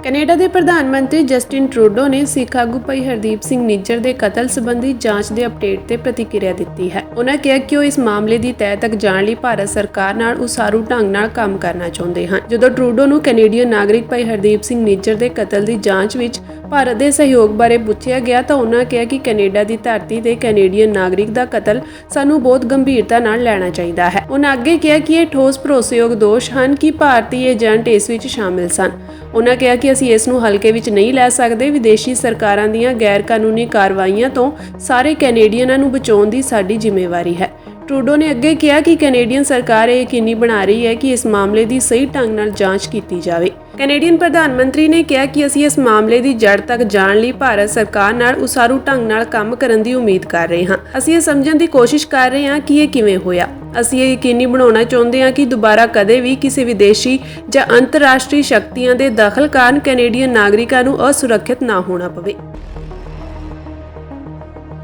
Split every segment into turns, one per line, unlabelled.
Canada ਦੇ ਪ੍ਰਧਾਨ ਮੰਤਰੀ ਜਸਟਿਨ ਟਰੂਡੋ ਨੇ ਸਿੱਖ ਆਗੂ ਭਾਈ ਹਰਦੀਪ ਸਿੰਘ ਨਿੱਜਰ ਦੇ ਕਤਲ ਸੰਬੰਧੀ ਜਾਂਚ ਦੇ ਅਪਡੇਟ ਤੇ ਪ੍ਰਤੀਕਿਰਿਆ ਦਿੱਤੀ ਹੈ। ਉਨ੍ਹਾਂ ਕਿਹਾ ਕਿ ਉਹ ਇਸ ਮਾਮਲੇ ਦੀ ਤਹਿ ਤੱਕ ਜਾਣ ਲਈ ਭਾਰਤ ਸਰਕਾਰ ਨਾਲ ਉਸਾਰੂ ਢੰਗ ਨਾਲ ਕੰਮ ਕਰਨਾ ਚਾਹੁੰਦੇ ਹਨ। ਜਦੋਂ ਟਰੂਡੋ ਨੂੰ ਕੈਨੇਡੀਅਨ ਨਾਗਰਿਕ ਭਾਈ ਹਰਦੀਪ ਸਿੰਘ ਨਿੱਜਰ ਦੇ ਕਤਲ ਦੀ ਜਾਂਚ ਵਿੱਚ ਭਾਰਤ ਦੇ ਸਹਿਯੋਗ ਬਾਰੇ ਪੁੱਛਿਆ ਗਿਆ ਤਾਂ ਉਨ੍ਹਾਂ ਕਿਹਾ ਕਿ ਕੈਨੇਡਾ ਦੀ ਧਰਤੀ ਤੇ ਕੈਨੇਡੀਅਨ ਨਾਗਰਿਕ ਦਾ ਕਤਲ ਸਾਨੂੰ ਬਹੁਤ ਗੰਭੀਰਤਾ ਨਾਲ ਲੈਣਾ ਚਾਹੀਦਾ ਹੈ। ਉਨ੍ਹਾਂ ਅੱਗੇ ਕਿਹਾ ਕਿ ਇਹ ਠੋਸ ਭਰੋਸੇਯੋਗ ਦੋਸ਼ ਹਨ ਕਿ ਭਾਰਤੀ ਏਜੰਟ ਇਸ ਵਿੱਚ ਸ਼ਾਮਿਲ ਸਨ। ਉਨ੍ਹਾਂ ਕਿਹਾ ਕਿ ਅਸੀਂ ਇਸ ਨੂੰ ਹਲਕੇ ਵਿੱਚ ਨਹੀਂ ਲੈ ਸਕਦੇ। ਵਿਦੇਸ਼ੀ ਸਰਕਾਰਾਂ ਦੀਆਂ ਗੈਰ ਕਾਨੂੰਨੀ ਕਾਰਵਾਈਆਂ ਤੋਂ ਸਾਰੇ ਕੈਨੇਡੀਅਨਾਂ ਨੂੰ ਬਚਾਉਣ ਦੀ ਸਾਡੀ ਜ਼ਿੰਮੇਵਾਰੀ ਹੈ। ਟਰੂਡੋ ਨੇ ਅੱਗੇ ਕਿਹਾ ਕਿ ਕੈਨੇਡੀਅਨ ਸਰਕਾਰ ਇਹ ਯਕੀਨੀ ਬਣਾ ਰਹੀ ਹੈ ਕਿ ਇਸ ਮਾਮਲੇ ਦੀ ਸਹੀ ਢੰਗ ਨਾਲ ਜਾਂਚ ਕੀਤੀ ਜਾਵੇ। ਕੈਨੇਡੀਅਨ ਪ੍ਰਧਾਨ ਮੰਤਰੀ ਨੇ ਕਿਹਾ ਕਿ ਅਸੀਂ ਇਸ ਮਾਮਲੇ ਦੀ ਜੜ ਤੱਕ ਜਾਣ ਲਈ ਭਾਰਤ ਸਰਕਾਰ ਨਾਲ ਉਸਾਰੂ ਢੰਗ ਨਾਲ ਕੰਮ ਕਰਨ ਦੀ ਉਮੀਦ ਕਰ ਰਹੇ ਹਾਂ। ਅਸੀਂ ਇਹ ਸਮਝਣ ਦੀ ਕੋਸ਼ਿਸ਼ ਕਰ ਰਹੇ ਹਾਂ ਕਿ ਇਹ ਕਿਵੇਂ ਹੋਇਆ। ਅਸੀਂ ਇਹ ਯਕੀਨੀ ਬਣਾਉਣਾ ਚਾਹੁੰਦੇ ਹਾਂ ਕਿ ਦੁਬਾਰਾ ਕਦੇ ਵੀ ਕਿਸੇ ਵਿਦੇਸ਼ੀ ਜਾਂ ਅੰਤਰਰਾਸ਼ਟਰੀ ਸ਼ਕਤੀਆਂ ਦੇ ਦਖਲ ਕਾਰਨ ਕੈਨੇਡੀਅਨ ਨਾਗਰਿਕਾਂ ਨੂੰ ਅਸੁਰੱਖਿਅਤ ਨਾ ਹੋਣਾ ਪਵੇ।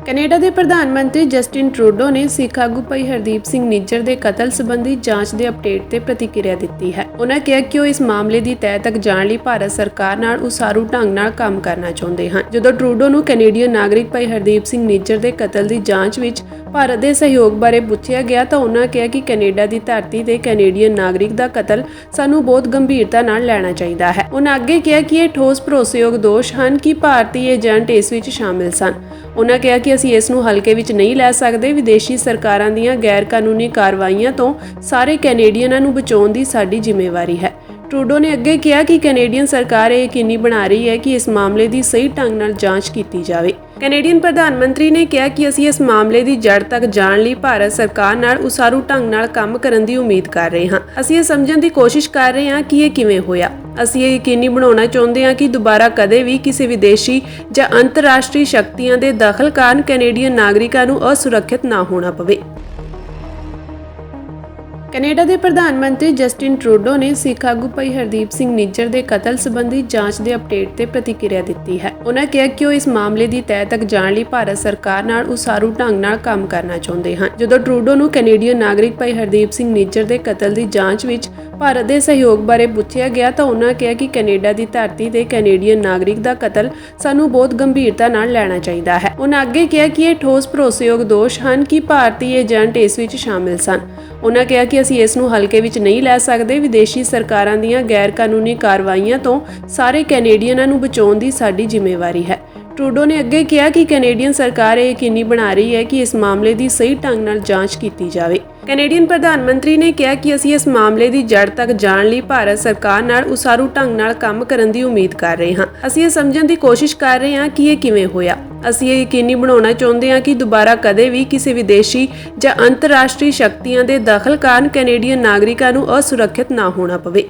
ਕੈਨੇਡਾ ਦੇ ਪ੍ਰਧਾਨ ਮੰਤਰੀ ਜਸਟਿਨ ਟਰੂਡੋ ਨੇ ਸਿੱਖ ਆਗੂ ਭਾਈ ਹਰਦੀਪ ਸਿੰਘ ਨਿੱਜਰ ਦੇ ਕਤਲ ਸੰਬੰਧੀ ਜਾਂਚ ਦੇ ਅਪਡੇਟ ਤੇ ਪ੍ਰਤੀਕਿਰਿਆ ਦਿੱਤੀ ਹੈ। ਉਨ੍ਹਾਂ ਕਿਹਾ ਕਿ ਉਹ ਇਸ ਮਾਮਲੇ ਦੀ ਤਹਿ ਤੱਕ ਜਾਣ ਲਈ ਭਾਰਤ ਸਰਕਾਰ ਨਾਲ ਉਸਾਰੂ ਢੰਗ ਨਾਲ ਕੰਮ ਕਰਨਾ ਚਾਹੁੰਦੇ ਹਨ। ਜਦੋਂ ਟਰੂਡੋ ਨੂੰ ਕੈਨੇਡੀਅਨ ਨਾਗਰਿਕ ਭਾਈ ਹਰਦੀਪ ਸਿੰਘ ਨਿੱਜਰ ਦੇ ਕਤਲ ਦੀ ਜਾਂਚ ਵਿੱਚ ਭਾਰਤ ਦੇ ਸਹਿਯੋਗ ਬਾਰੇ ਪੁੱਛਿਆ ਗਿਆ ਤਾਂ ਉਨ੍ਹਾਂ ਕਿਹਾ ਕਿ ਕੈਨੇਡਾ ਦੀ ਧਰਤੀ ਤੇ ਕੈਨੇਡੀਅਨ ਨਾਗਰਿਕ ਦਾ ਕਤਲ ਸਾਨੂੰ ਬਹੁਤ ਗੰਭੀਰਤਾ ਨਾਲ ਲੈਣਾ ਚਾਹੀਦਾ ਹੈ। ਉਨ੍ਹਾਂ ਅੱਗੇ ਕਿਹਾ ਕਿ ਇਹ ਠੋਸ ਭਰੋਸੇਯੋਗ ਦੋਸ਼ ਹਨ ਕਿ ਭਾਰਤੀ ਏਜੰਟ ਇਸ ਵਿੱਚ ਸ਼ਾਮਿਲ ਸਨ। ਉਨ੍ਹਾਂ ਕਿਹਾ ਕਿ ਅਸੀਂ ਇਸ ਨੂੰ ਹਲਕੇ ਵਿੱਚ ਨਹੀਂ ਲੈ ਸਕਦੇ। ਵਿਦੇਸ਼ੀ ਸਰਕਾਰਾਂ ਦੀਆਂ ਗੈਰ ਕਾਨੂੰਨੀ ਕਾਰਵਾਈਆਂ ਤੋਂ ਸਾਰੇ ਕੈਨੇਡੀਅਨਾਂ ਨੂੰ ਬਚਾਉਣ ਦੀ ਸਾਡੀ ਜ਼ਿੰਮੇਵਾਰੀ ਹੈ। ਟਰੂਡੋ ਨੇ ਅੱਗੇ ਕਿਹਾ ਕਿ ਕੈਨੇਡੀਅਨ ਸਰਕਾਰ ਇਹ ਯਕੀਨੀ ਬਣਾ ਰਹੀ ਹੈ ਕਿ ਇਸ ਮਾਮਲੇ ਦੀ ਸਹੀ ਢੰਗ ਨਾਲ ਜਾਂਚ ਕੀਤੀ ਜਾਵੇ। ਕੈਨੇਡੀਅਨ ਪ੍ਰਧਾਨ ਮੰਤਰੀ ਨੇ ਕਿਹਾ ਕਿ ਅਸੀਂ ਇਸ ਮਾਮਲੇ ਦੀ ਜੜ ਤੱਕ ਜਾਣ ਲਈ ਭਾਰਤ ਸਰਕਾਰ ਨਾਲ ਉਸਾਰੂ ਢੰਗ ਨਾਲ ਕੰਮ ਕਰਨ ਦੀ ਉਮੀਦ ਕਰ ਰਹੇ ਹਾਂ। ਅਸੀਂ ਇਹ ਸਮਝਣ ਦੀ ਕੋਸ਼ਿਸ਼ ਕਰ ਰਹੇ ਹਾਂ ਕਿ ਇਹ ਕਿਵੇਂ ਹੋਇਆ। ਅਸੀਂ ਇਹ ਯਕੀਨੀ ਬਣਾਉਣਾ ਚਾਹੁੰਦੇ ਹਾਂ ਕਿ ਦੁਬਾਰਾ ਕਦੇ ਵੀ ਕਿਸੇ ਵਿਦੇਸ਼ੀ ਜਾਂ ਅੰਤਰਰਾਸ਼ਟਰੀ ਸ਼ਕਤੀਆਂ ਦੇ ਦਖਲ ਕਾਰਨ ਕੈਨੇਡੀਅਨ ਨਾਗਰਿਕਾਂ ਨੂੰ ਅਸੁਰੱਖਿਅਤ ਨਾ ਹੋਣਾ ਪਵੇ। ਕੈਨੇਡਾ ਦੇ ਪ੍ਰਧਾਨ ਮੰਤਰੀ ਜਸਟਿਨ ਟਰੂਡੋ ਨੇ ਸਿੱਖ ਆਗੂ ਭਾਈ ਹਰਦੀਪ ਸਿੰਘ ਨਿੱਜਰ ਦੇ ਕਤਲ ਸੰਬੰਧੀ ਜਾਂਚ ਦੇ ਅਪਡੇਟ ਤੇ ਪ੍ਰਤੀਕਿਰਿਆ ਦਿੱਤੀ ਹੈ। ਉਨ੍ਹਾਂ ਕਿਹਾ ਕਿ ਉਹ ਇਸ ਮਾਮਲੇ ਦੀ ਤਹਿ ਤੱਕ ਜਾਣ ਲਈ ਭਾਰਤ ਸਰਕਾਰ ਨਾਲ ਉਸਾਰੂ ਢੰਗ ਨਾਲ ਕੰਮ ਕਰਨਾ ਚਾਹੁੰਦੇ ਹਨ। ਜਦੋਂ ਟਰੂਡੋ ਨੂੰ ਕੈਨੇਡੀਅਨ ਨਾਗਰਿਕ ਭਾਈ ਹਰਦੀਪ ਸਿੰਘ ਨਿੱਜਰ ਦੇ ਕਤਲ ਦੀ ਜਾਂਚ ਵਿੱਚ ਭਾਰਤ ਦੇ ਸਹਿਯੋਗ ਬਾਰੇ ਪੁੱਛਿਆ ਗਿਆ ਤਾਂ ਉਨ੍ਹਾਂ ਕਿਹਾ ਕਿ ਕੈਨੇਡਾ ਦੀ ਧਰਤੀ ਤੇ ਕੈਨੇਡੀਅਨ ਨਾਗਰਿਕ ਦਾ ਕਤਲ ਸਾਨੂੰ ਬਹੁਤ ਗੰਭੀਰਤਾ ਨਾਲ ਲੈਣਾ ਚਾਹੀਦਾ ਹੈ। ਉਨ੍ਹਾਂ ਅੱਗੇ ਕਿਹਾ ਕਿ ਇਹ ਠੋਸ ਭਰੋਸੇਯੋਗ ਦੋਸ਼ ਹਨ ਕਿ ਭਾਰਤੀ ਏਜੰਟ ਇਸ ਵਿੱਚ ਸ਼ਾਮਿਲ ਸਨ। ਉਨ੍ਹਾਂ ਕਿਹਾ ਕਿ ਅਸੀਂ ਇਸ ਨੂੰ ਹਲਕੇ ਵਿੱਚ ਨਹੀਂ ਲੈ ਸਕਦੇ। ਵਿਦੇਸ਼ੀ ਸਰਕਾਰਾਂ ਦੀਆਂ ਗੈਰ ਕਾਨੂੰਨੀ ਕਾਰਵਾਈਆਂ ਤੋਂ ਸਾਰੇ ਕੈਨੇਡੀਅਨਾਂ ਨੂੰ ਬਚਾਉਣ ਦੀ ਸਾਡੀ ਜ਼ਿੰਮੇਵਾਰੀ ਹੈ। ਟਰੂਡੋ ਨੇ ਅੱਗੇ ਕਿਹਾ ਕਿ ਕੈਨੇਡੀਅਨ ਸਰਕਾਰ ਇਹ ਯਕੀਨੀ ਬਣਾ ਰਹੀ ਹੈ ਕਿ ਇਸ ਮਾਮਲੇ ਦੀ ਸਹੀ ਢੰਗ ਨਾਲ ਜਾਂਚ ਕੀਤੀ ਜਾਵੇ। ਕੈਨੇਡੀਅਨ ਪ੍ਰਧਾਨ ਮੰਤਰੀ ਨੇ ਕਿਹਾ ਕਿ ਅਸੀਂ ਇਸ ਮਾਮਲੇ ਦੀ ਜੜ ਤੱਕ ਜਾਣ ਲਈ ਭਾਰਤ ਸਰਕਾਰ ਨਾਲ ਉਸਾਰੂ ਢੰਗ ਨਾਲ ਕੰਮ ਕਰਨ ਦੀ ਉਮੀਦ ਕਰ ਰਹੇ ਹਾਂ। ਅਸੀਂ ਇਹ ਸਮਝਣ ਦੀ ਕੋਸ਼ਿਸ਼ ਕਰ ਰਹੇ ਹਾਂ ਕਿ ਇਹ ਕਿਵੇਂ ਹੋਇਆ। ਅਸੀਂ ਇਹ ਯਕੀਨੀ ਬਣਾਉਣਾ ਚਾਹੁੰਦੇ ਹਾਂ ਕਿ ਦੁਬਾਰਾ ਕਦੇ ਵੀ ਕਿਸੇ ਵਿਦੇਸ਼ੀ ਜਾਂ ਅੰਤਰਰਾਸ਼ਟਰੀ ਸ਼ਕਤੀਆਂ ਦੇ ਦਖਲ ਕਾਰਨ ਕੈਨੇਡੀਅਨ ਨਾਗਰਿਕਾਂ ਨੂੰ ਅਸੁਰੱਖਿਅਤ ਨਾ ਹੋਣਾ ਪਵੇ।